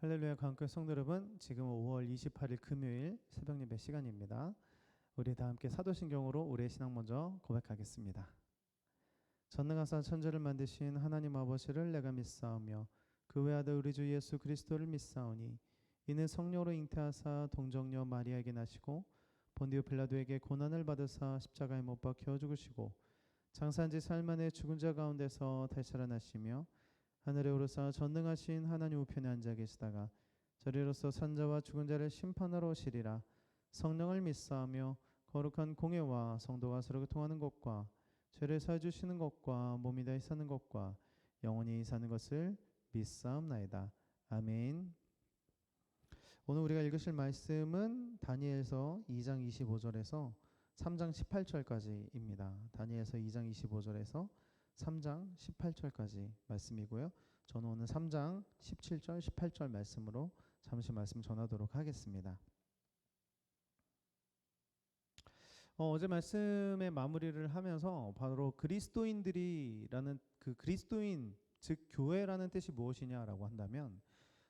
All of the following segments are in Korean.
할렐루야 강교회 성도 여러분, 지금은 5월 28일 금요일 새벽 예배 시간입니다. 우리 다 함께 사도신경으로 우리의 신앙 먼저 고백하겠습니다. 전능하사 천지를 만드신 하나님 아버지를 내가 믿사오며 그 외아들 우리 주 예수 그리스도를 믿사오니 이는 성령으로 잉태하사 동정녀 마리아에게 나시고 본디오 빌라도에게 고난을 받으사 십자가에 못 박혀 죽으시고 장사한지 살만에 죽은 자 가운데서 다시 살아나시며 하늘에 오르사 전능하신 하나님 우편에 앉아 계시다가 저리로서 산자와 죽은 자를 심판하러 오시리라. 성령을 믿사오며 거룩한 공예와 성도가 서로 교통하는 것과 죄를 사해 주시는 것과 몸이 다시 사는 것과 영원히 사는 것을 믿사옵나이다. 아멘. 오늘 우리가 읽으실 말씀은 다니엘서 2장 25절에서 3장 18절까지입니다. 다니엘서 2장 25절에서 3장 18절까지 말씀이고요. 저는 오늘 3장 17절 18절 말씀으로 잠시 말씀 전하도록 하겠습니다. 어제 말씀의 마무리를 하면서 바로 그리스도인들이라는 그 그리스도인 즉 교회라는 뜻이 무엇이냐라고 한다면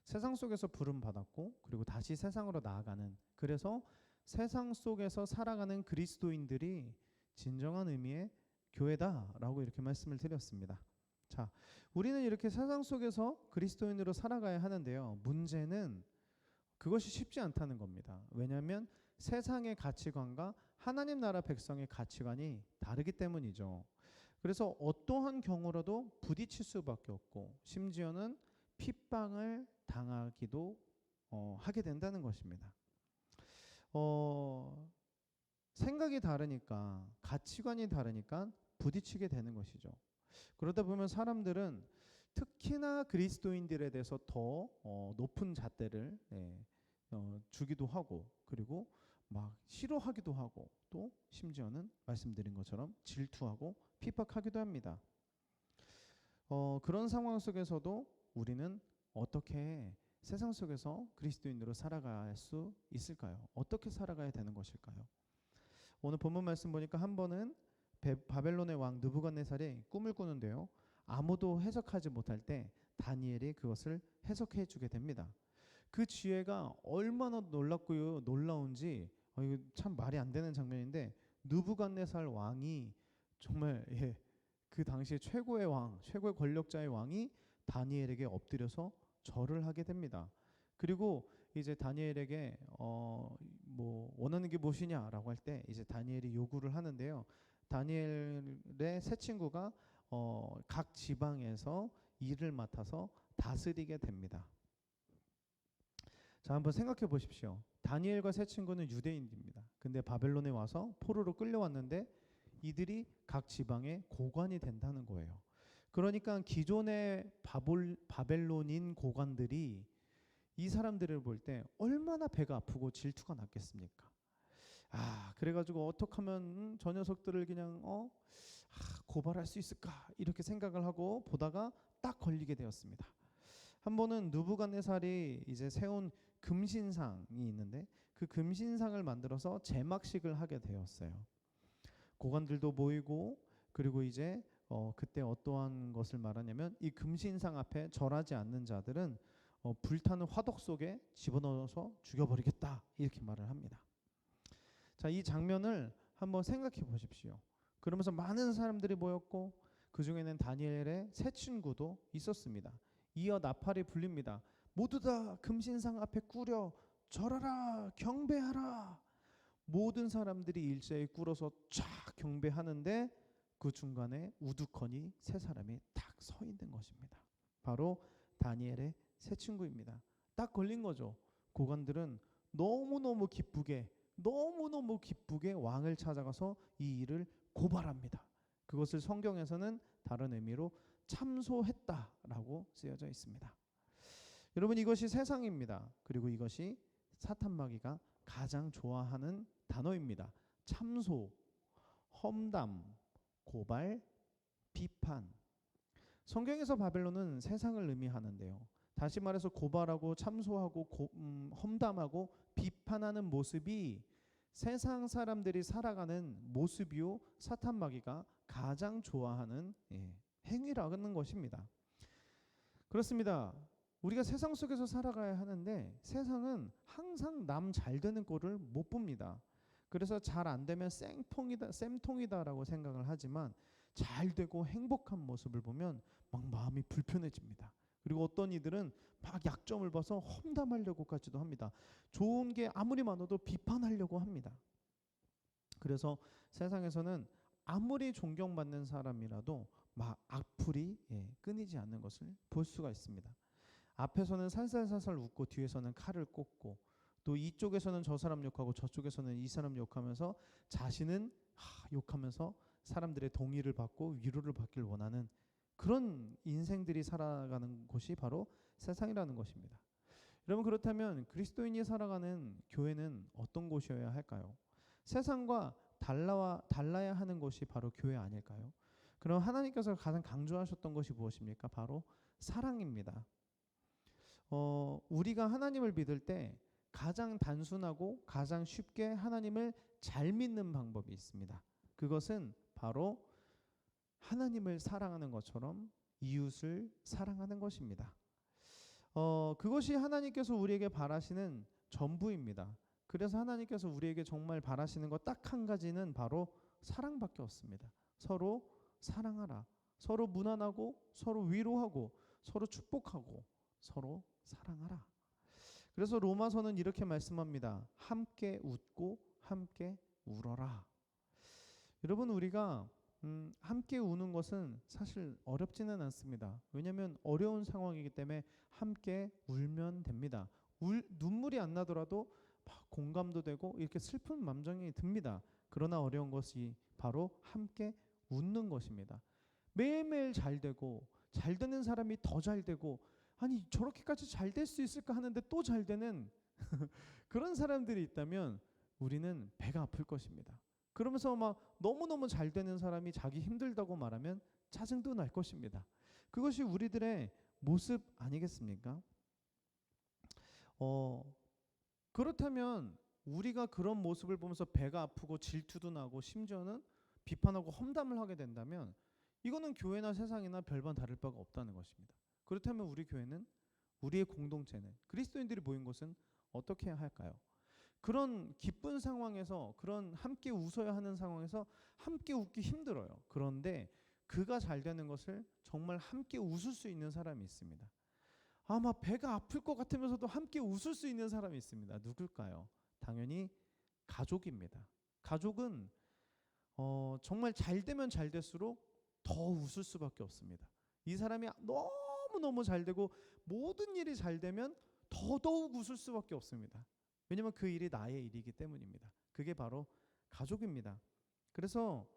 세상 속에서 부름 받았고 그리고 다시 세상으로 나아가는, 그래서 세상 속에서 살아가는 그리스도인들이 진정한 의미의 교회다라고 이렇게 말씀을 드렸습니다. 자, 우리는 이렇게 세상 속에서 그리스도인으로 살아가야 하는데요. 문제는 그것이 쉽지 않다는 겁니다. 왜냐하면 세상의 가치관과 하나님 나라 백성의 가치관이 다르기 때문이죠. 그래서 어떠한 경우라도 부딪힐 수밖에 없고 심지어는 핍박을 당하기도 하게 된다는 것입니다. 생각이 다르니까, 가치관이 다르니까 부딪히게 되는 것이죠. 그러다 보면 사람들은 특히나 그리스도인들에 대해서 더 높은 잣대를 주기도 하고, 그리고 막 싫어하기도 하고, 또 심지어는 말씀드린 것처럼 질투하고 핍박하기도 합니다. 그런 상황 속에서도 우리는 어떻게 세상 속에서 그리스도인으로 살아갈 수 있을까요? 어떻게 살아가야 되는 것일까요? 오늘 본문 말씀 보니까 한 번은 바벨론의 왕 느부갓네살이 꿈을 꾸는데요. 아무도 해석하지 못할 때 다니엘이 그것을 해석해 주게 됩니다. 그 지혜가 얼마나 놀랍고요, 놀라운지 이거 참 말이 안 되는 장면인데, 느부갓네살 왕이 정말 그 당시에 최고의 왕, 최고의 권력자의 왕이 다니엘에게 엎드려서 절을 하게 됩니다. 그리고 이제 다니엘에게 뭐 원하는 게 무엇이냐라고 할 때 이제 다니엘이 요구를 하는데요. 다니엘의 세 친구가 각 지방에서 일을 맡아서 다스리게 됩니다. 자, 한번 생각해 보십시오. 다니엘과 세 친구는 유대인입니다. 근데 바벨론에 와서 포로로 끌려왔는데 이들이 각 지방의 고관이 된다는 거예요. 그러니까 기존의 바벨론인 고관들이 이 사람들을 볼 때 얼마나 배가 아프고 질투가 났겠습니까? 그래가지고 어떻게 하면 저 녀석들을 그냥 고발할 수 있을까 이렇게 생각을 하고 보다가 딱 걸리게 되었습니다. 한 번은 느부갓네살이 이제 세운 금신상이 있는데 그 금신상을 만들어서 제막식을 하게 되었어요. 고관들도 모이고, 그리고 이제 그때 어떠한 것을 말하냐면 이 금신상 앞에 절하지 않는 자들은 불타는 화덕 속에 집어넣어서 죽여버리겠다 이렇게 말을 합니다. 자, 이 장면을 한번 생각해 보십시오. 그러면서 많은 사람들이 모였고 그 중에는 다니엘의 세 친구도 있었습니다. 이어 나팔이 불립니다. 모두 다 금신상 앞에 꾸려 절하라, 경배하라. 모든 사람들이 일제히 꿇어서 쫙 경배하는데 그 중간에 우두커니 세 사람이 딱 서 있는 것입니다. 바로 다니엘의 세 친구입니다. 딱 걸린 거죠. 고관들은 너무너무 기쁘게 왕을 찾아가서 이 일을 고발합니다. 그것을 성경에서는 다른 의미로 참소했다라고 쓰여져 있습니다. 여러분, 이것이 세상입니다. 그리고 이것이 사탄마귀가 가장 좋아하는 단어입니다. 참소, 험담, 고발, 비판. 성경에서 바벨론은 세상을 의미하는데요. 다시 말해서 고발하고 참소하고 험담하고 비판하는 모습이 세상 사람들이 살아가는 모습이요, 사탄마귀가 가장 좋아하는 행위라는 것입니다. 그렇습니다. 우리가 세상 속에서 살아가야 하는데 세상은 항상 남 잘 되는 꼴을 못 봅니다. 그래서 잘 안 되면 쌤통이다라고 생각을 하지만 잘 되고 행복한 모습을 보면 막 마음이 불편해집니다. 그리고 어떤 이들은 막 약점을 봐서 험담하려고까지도 합니다. 좋은 게 아무리 많아도 비판하려고 합니다. 그래서 세상에서는 아무리 존경받는 사람이라도 막 악플이 끊이지 않는 것을 볼 수가 있습니다. 앞에서는 살살살살 웃고 뒤에서는 칼을 꽂고 또 이쪽에서는 저 사람 욕하고 저쪽에서는 이 사람 욕하면서 자신은 욕하면서 사람들의 동의를 받고 위로를 받길 원하는 그런 인생들이 살아가는 곳이 바로 세상이라는 것입니다. 여러분, 그렇다면 그리스도인이 살아가는 교회는 어떤 곳이어야 할까요? 세상과 달라야 하는 곳이 바로 교회 아닐까요? 그럼 하나님께서 가장 강조하셨던 것이 무엇입니까? 바로 사랑입니다. 우리가 하나님을 믿을 때 가장 단순하고 가장 쉽게 하나님을 잘 믿는 방법이 있습니다. 그것은 바로 하나님을 사랑하는 것처럼 이웃을 사랑하는 것입니다. 그것이 하나님께서 우리에게 바라시는 전부입니다. 그래서 하나님께서 우리에게 정말 바라시는 것 딱 한 가지는 바로 사랑밖에 없습니다. 서로 사랑하라. 서로 무난하고 서로 위로하고 서로 축복하고 서로 사랑하라. 그래서 로마서는 이렇게 말씀합니다. 함께 웃고 함께 울어라. 여러분, 우리가 함께 우는 것은 사실 어렵지는 않습니다. 왜냐하면 어려운 상황이기 때문에 함께 울면 됩니다. 눈물이 안 나더라도 막 공감도 되고 이렇게 슬픈 감정이 듭니다. 그러나 어려운 것이 바로 함께 웃는 것입니다. 매일매일 잘 되고 잘 되는 사람이 더 잘 되고 아니 저렇게까지 잘 될 수 있을까 하는데 또 잘 되는 그런 사람들이 있다면 우리는 배가 아플 것입니다. 그러면서 막 너무너무 잘 되는 사람이 자기 힘들다고 말하면 짜증도 날 것입니다. 그것이 우리들의 모습 아니겠습니까? 그렇다면 우리가 그런 모습을 보면서 배가 아프고 질투도 나고 심지어는 비판하고 험담을 하게 된다면 이거는 교회나 세상이나 별반 다를 바가 없다는 것입니다. 그렇다면 우리 교회는 우리의 공동체는 그리스도인들이 모인 곳은 어떻게 해야 할까요? 그런 기쁜 상황에서 그런 함께 웃어야 하는 상황에서 함께 웃기 힘들어요. 그런데 그가 잘 되는 것을 정말 함께 웃을 수 있는 사람이 있습니다. 아마 배가 아플 것 같으면서도 함께 웃을 수 있는 사람이 있습니다. 누굴까요? 당연히 가족입니다. 가족은 정말 잘 되면 잘 될수록 더 웃을 수밖에 없습니다. 이 사람이 너무너무 잘 되고 모든 일이 잘 되면 더더욱 웃을 수밖에 없습니다. 왜냐하면 그 일이 나의 일이기 때문입니다. 그게 바로 가족입니다. 그래서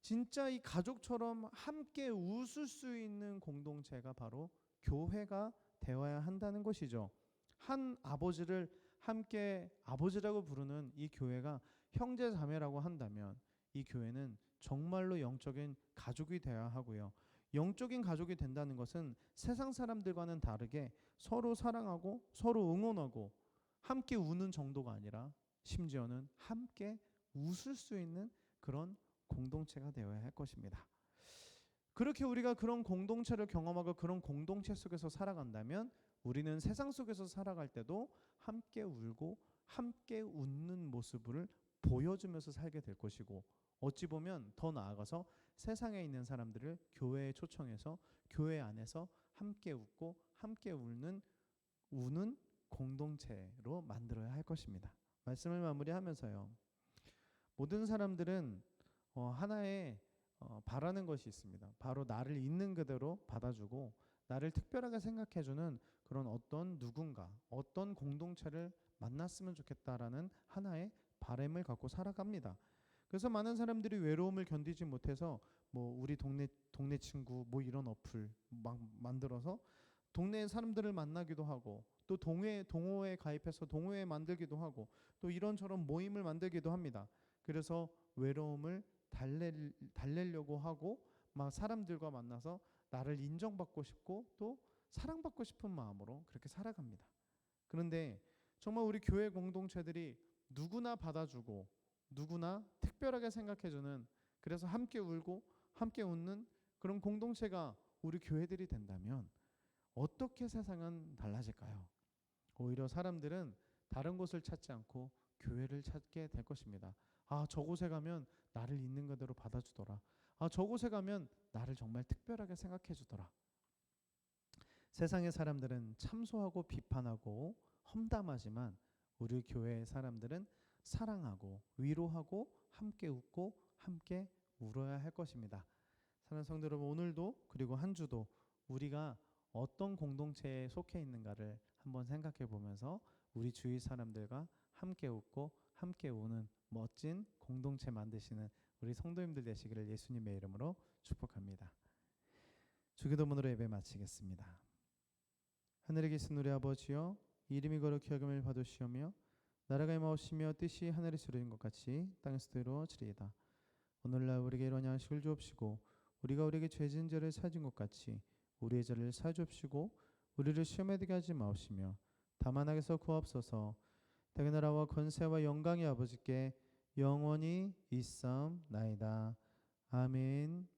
진짜 이 가족처럼 함께 웃을 수 있는 공동체가 바로 교회가 되어야 한다는 것이죠. 한 아버지를 함께 아버지라고 부르는 이 교회가 형제 자매라고 한다면 이 교회는 정말로 영적인 가족이 되어야 하고요. 영적인 가족이 된다는 것은 세상 사람들과는 다르게 서로 사랑하고 서로 응원하고 함께 우는 정도가 아니라 심지어는 함께 웃을 수 있는 그런 공동체가 되어야 할 것입니다. 그렇게 우리가 그런 공동체를 경험하고 그런 공동체 속에서 살아간다면 우리는 세상 속에서 살아갈 때도 함께 울고 함께 웃는 모습을 보여주면서 살게 될 것이고 어찌 보면 더 나아가서 세상에 있는 사람들을 교회에 초청해서 교회 안에서 함께 웃고 함께 우는 공동체로 만들어야 할 것입니다. 말씀을 마무리하면서요. 모든 사람들은 하나의 바라는 것이 있습니다. 바로 나를 있는 그대로 받아주고 나를 특별하게 생각해주는 그런 어떤 누군가, 어떤 공동체를 만났으면 좋겠다라는 하나의 바람을 갖고 살아갑니다. 그래서 많은 사람들이 외로움을 견디지 못해서 뭐 우리 동네 친구 뭐 이런 어플 막 만들어서 동네 사람들을 만나기도 하고 또 동호회에 가입해서 동호회 만들기도 하고 또 이런저런 모임을 만들기도 합니다. 그래서 외로움을 달래려고 하고 막 사람들과 만나서 나를 인정받고 싶고 또 사랑받고 싶은 마음으로 그렇게 살아갑니다. 그런데 정말 우리 교회 공동체들이 누구나 받아주고 누구나 특별하게 생각해주는 그래서 함께 울고 함께 웃는 그런 공동체가 우리 교회들이 된다면 어떻게 세상은 달라질까요? 오히려 사람들은 다른 곳을 찾지 않고 교회를 찾게 될 것입니다. 아, 저곳에 가면 나를 있는 그대로 받아주더라. 아, 저곳에 가면 나를 정말 특별하게 생각해 주더라. 세상의 사람들은 참소하고 비판하고 험담하지만 우리 교회의 사람들은 사랑하고 위로하고 함께 웃고 함께 울어야 할 것입니다. 사랑하는 성도 여러분, 오늘도 그리고 한 주도 우리가 어떤 공동체에 속해 있는가를 한번 생각해 보면서 우리 주위 사람들과 함께 웃고 함께 우는 멋진 공동체 만드시는 우리 성도님들 되시기를 예수님의 이름으로 축복합니다. 주기도문으로 예배 마치겠습니다. 하늘에 계신 우리 아버지여, 이름이 거룩히 여김을 받으시오며 나라가 임하옵시며 뜻이 하늘에서 이루어진 것 같이 땅에서도 이루어지리이다. 오늘날 우리에게 일용할 양식을 주옵시고 우리가 우리에게 죄 지은 자를 사하진 것 같이 우리의 죄를 사하여 주옵시고 우리를 시험에 들게 하지 마옵시며 다만 악에서 구하옵소서. 당의 나라와 권세와 영광이 아버지께 영원히 있사옵나이다. 아멘.